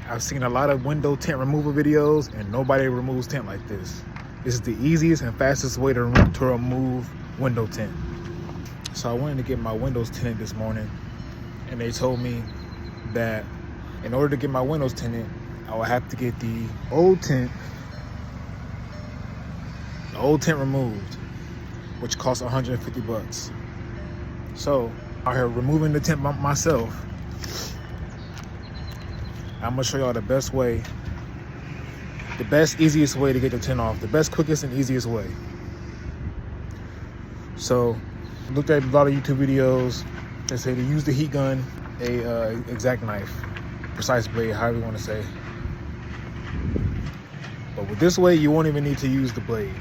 I've seen a lot of window tint removal videos and nobody removes tint like this. This is the easiest and fastest way to remove window tint. So I wanted to get my windows tinted this morning, and they told me that in order to get my windows tinted, I would have to get the old tint removed, which costs 150 bucks. So out here removing the tint myself, I'm gonna show y'all the best way, the best, easiest way to get the tint off, the best, quickest, and easiest way. So, looked at a lot of YouTube videos that say to use the heat gun, a exact knife, precise blade, however you want to say. But with this way, you won't even need to use the blade.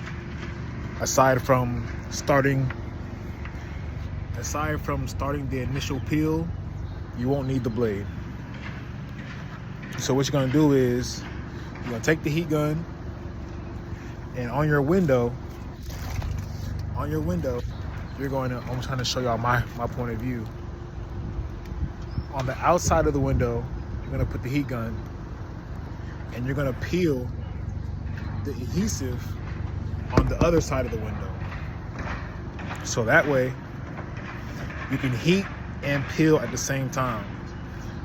Aside from starting the initial peel, you won't need the blade. So what you're gonna do is you're gonna take the heat gun, and on your window, you're going to, I'm trying to show y'all my point of view. On the outside of the window, you're gonna put the heat gun, and you're gonna peel the adhesive on the other side of the window. So that way, you can heat and peel at the same time.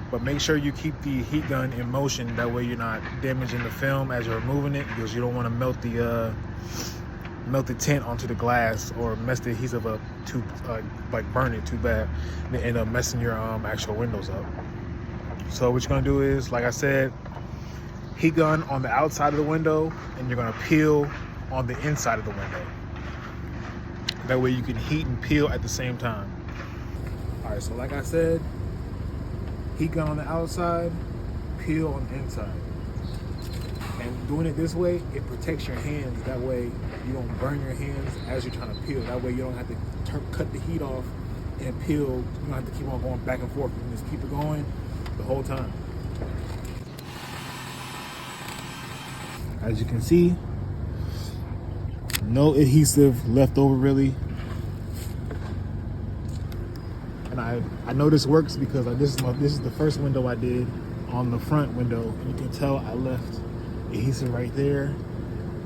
But make sure you keep the heat gun in motion. That way you're not damaging the film as you're removing it, because you don't want to melt the tint onto the glass or mess the adhesive up too, like burn it too bad, and end up messing your actual windows up. So what you're gonna do is, like I said, heat gun on the outside of the window, and you're gonna peel on the inside of the window. That way you can heat and peel at the same time. All right, so like I said, heat gun on the outside, peel on the inside. And doing it this way, it protects your hands. That way you don't burn your hands as you're trying to peel. That way you don't have to cut the heat off and peel. You don't have to keep on going back and forth. You can just keep it going the whole time. As you can see, no adhesive left over really. And I know this works because this is the first window I did on the front window, and you can tell I left adhesive right there,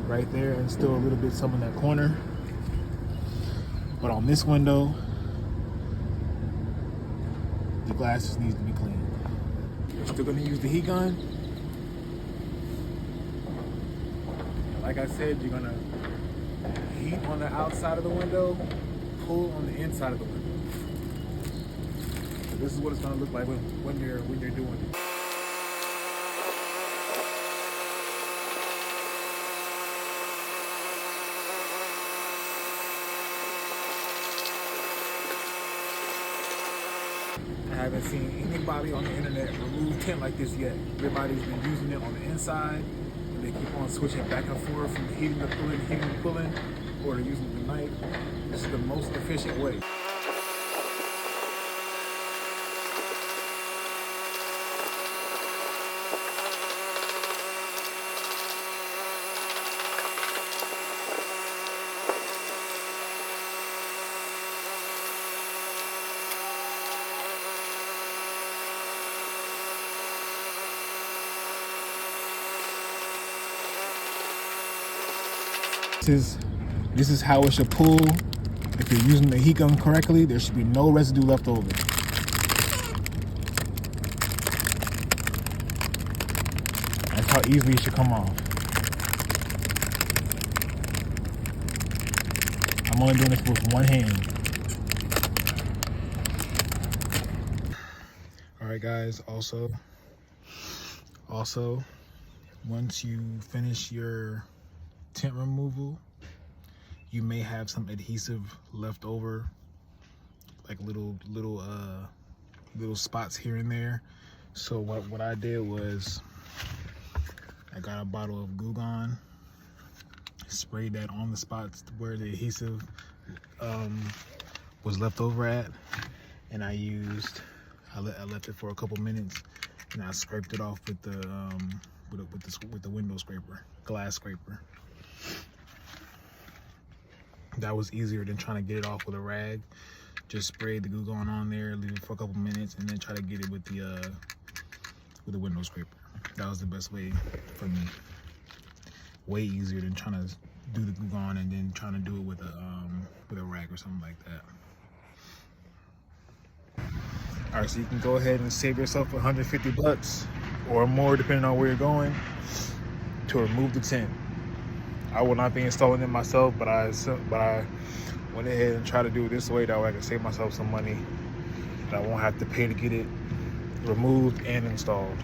and still a little bit some in that corner. But on this window, the glass just needs to be cleaned. You're still gonna use the heat gun. Like I said, you're gonna heat on the outside of the window, pull on the inside of the window. So this is what it's gonna look like when you're doing it. I haven't seen anybody on the internet remove tint like this yet. Everybody's been using it on the inside, and they keep on switching back and forth from heating to pulling, or they're using the knife. This is the most efficient way. This is how it should pull. If you're using the heat gun correctly, there should be no residue left over. That's how easily it should come off. I'm only doing this with one hand. All right, guys, also, once you finish your tint removal, you may have some adhesive left over, like little spots here and there. So what I did was I got a bottle of Goo Gone, sprayed that on the spots where the adhesive was left over at, and I left it for a couple minutes, and I scraped it off with the window scraper, glass scraper. That was easier than trying to get it off with a rag. Just spray the Goo Gone on there, leave it for a couple minutes, and then try to get it with with a window scraper. That was the best way for me. Way easier than trying to do the glue gun and then trying to do it with a rag or something like that. All right, so you can go ahead and save yourself $150 or more, depending on where you're going, to remove the tint. I will not be installing it myself, but I went ahead and tried to do it this way. That way I can save myself some money and I won't have to pay to get it removed and installed.